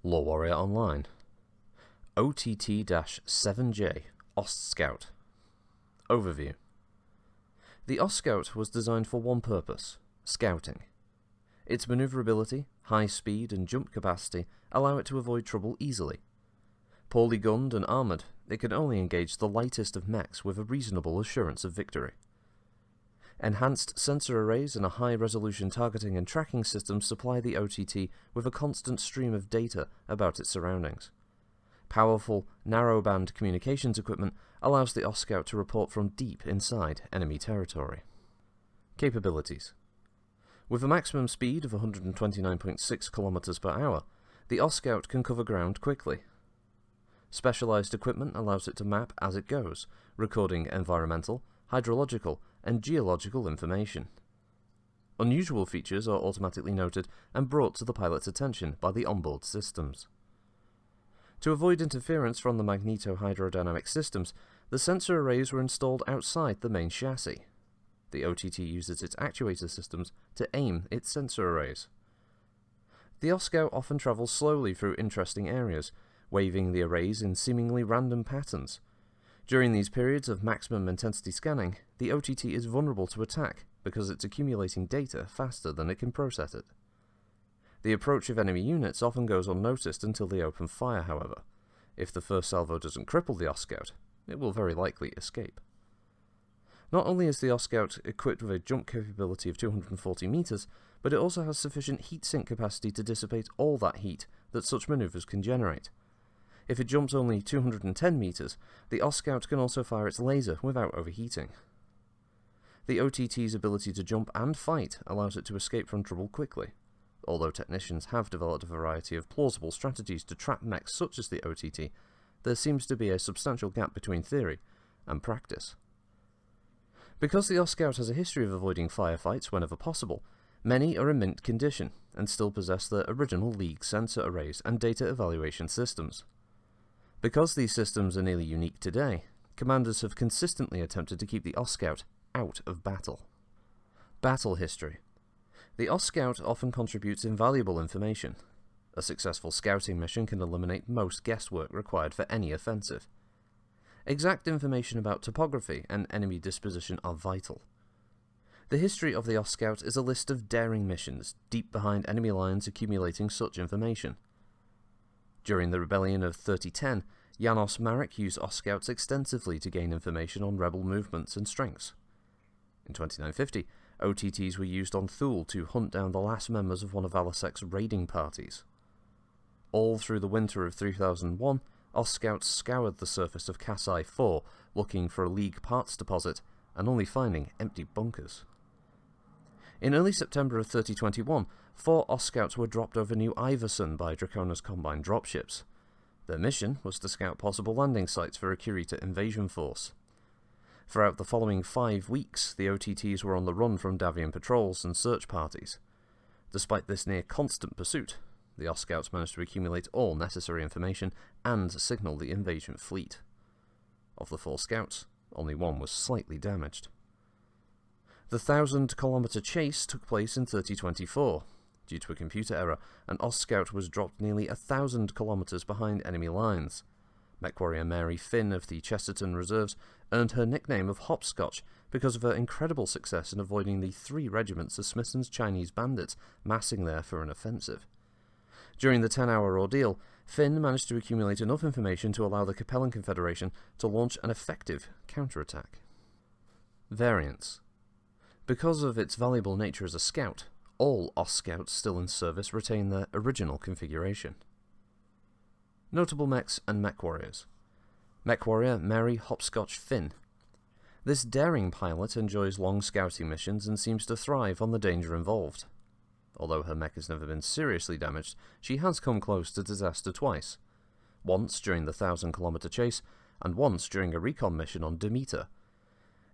LoreWarrior Online. OTT-7J Ostscout. Overview. The Ostscout was designed for one purpose: scouting. Its maneuverability, high speed, and jump capacity allow it to avoid trouble easily. Poorly gunned and armoured, it can only engage the lightest of mechs with a reasonable assurance of victory. Enhanced sensor arrays and a high-resolution targeting and tracking system supply the OTT with a constant stream of data about its surroundings. Powerful, narrowband communications equipment allows the Ostscout to report from deep inside enemy territory. Capabilities. With a maximum speed of 129.6 km per hour, the Ostscout can cover ground quickly. Specialized equipment allows it to map as it goes, recording environmental, hydrological, and geological information. Unusual features are automatically noted and brought to the pilot's attention by the onboard systems. To avoid interference from the magneto-hydrodynamic systems, the sensor arrays were installed outside the main chassis. The OTT uses its actuator systems to aim its sensor arrays. The Ostscout often travels slowly through interesting areas, waving the arrays in seemingly random patterns. During these periods of maximum intensity scanning, the OTT is vulnerable to attack because it's accumulating data faster than it can process it. The approach of enemy units often goes unnoticed until they open fire, however. If the first salvo doesn't cripple the Ostscout, it will very likely escape. Not only is the Ostscout equipped with a jump capability of 240 meters, but it also has sufficient heat sink capacity to dissipate all that heat that such maneuvers can generate. If it jumps only 210 meters, the Ostscout can also fire its laser without overheating. The OTT's ability to jump and fight allows it to escape from trouble quickly. Although technicians have developed a variety of plausible strategies to trap mechs such as the OTT, there seems to be a substantial gap between theory and practice. Because the Ostscout has a history of avoiding firefights whenever possible, many are in mint condition and still possess their original League sensor arrays and data evaluation systems. Because these systems are nearly unique today, commanders have consistently attempted to keep the Ostscout out of battle. Battle history. The Ostscout often contributes invaluable information. A successful scouting mission can eliminate most guesswork required for any offensive. Exact information about topography and enemy disposition are vital. The history of the Ostscout is a list of daring missions deep behind enemy lines accumulating such information. During the rebellion of 3010, Janos Marek used Ostscouts extensively to gain information on rebel movements and strengths. In 2950, OTTs were used on Thule to hunt down the last members of one of Valasek's raiding parties. All through the winter of 3001, Ostscouts scoured the surface of Kasai 4 looking for a League parts deposit and only finding empty bunkers. In early September of 3021, 4 Ostscouts were dropped over New Iverson by Dracona's Combine dropships. Their mission was to scout possible landing sites for a Kurita invasion force. Throughout the following 5 weeks, the OTTs were on the run from Davian patrols and search parties. Despite this near-constant pursuit, the Ostscouts managed to accumulate all necessary information and signal the invasion fleet. Of the 4 scouts, only 1 was slightly damaged. The 1,000-kilometer chase took place in 3024. Due to a computer error, an Ostscout was dropped nearly 1,000 kilometers behind enemy lines. Mech warrior Mary Finn of the Chesterton Reserves earned her nickname of Hopscotch because of her incredible success in avoiding the 3 regiments of Smithson's Chinese bandits massing there for an offensive. During the 10-hour ordeal, Finn managed to accumulate enough information to allow the Capellan Confederation to launch an effective counterattack. Variants. Because of its valuable nature as a scout, all Ostscouts still in service retain their original configuration. Notable mechs and mech warriors. Mech warrior Mary Hopscotch Finn. This daring pilot enjoys long scouting missions and seems to thrive on the danger involved. Although her mech has never been seriously damaged, she has come close to disaster twice. Once during the 1,000-kilometer chase, and once during a recon mission on Demeter.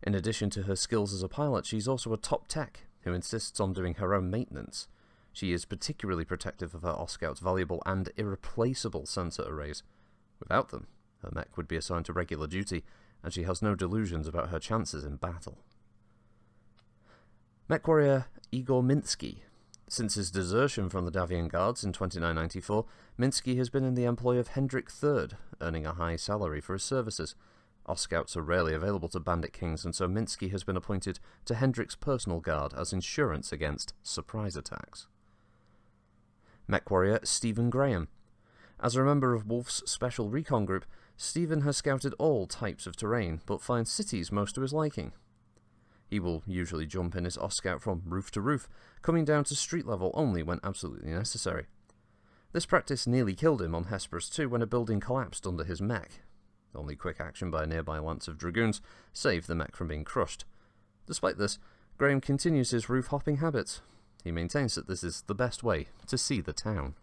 In addition to her skills as a pilot, she's also a top tech who insists on doing her own maintenance. She is particularly protective of her Ostscout's valuable and irreplaceable sensor arrays. Without them, her mech would be assigned to regular duty, and she has no delusions about her chances in battle. Mech warrior Igor Minsky. Since his desertion from the Davian Guards in 2994, Minsky has been in the employ of Hendrik III, earning a high salary for his services. Ostscouts are rarely available to bandit kings, and so Minsky has been appointed to Hendrik's personal guard as insurance against surprise attacks. Mech warrior Stephen Graham. As a member of Wolf's Special Recon Group, Stephen has scouted all types of terrain, but finds cities most to his liking. He will usually jump in his Ostscout from roof to roof, coming down to street level only when absolutely necessary. This practice nearly killed him on Hesperus 2 when a building collapsed under his mech. Only quick action by a nearby lance of dragoons saved the mech from being crushed. Despite this, Graham continues his roof-hopping habits. He maintains that this is the best way to see the town.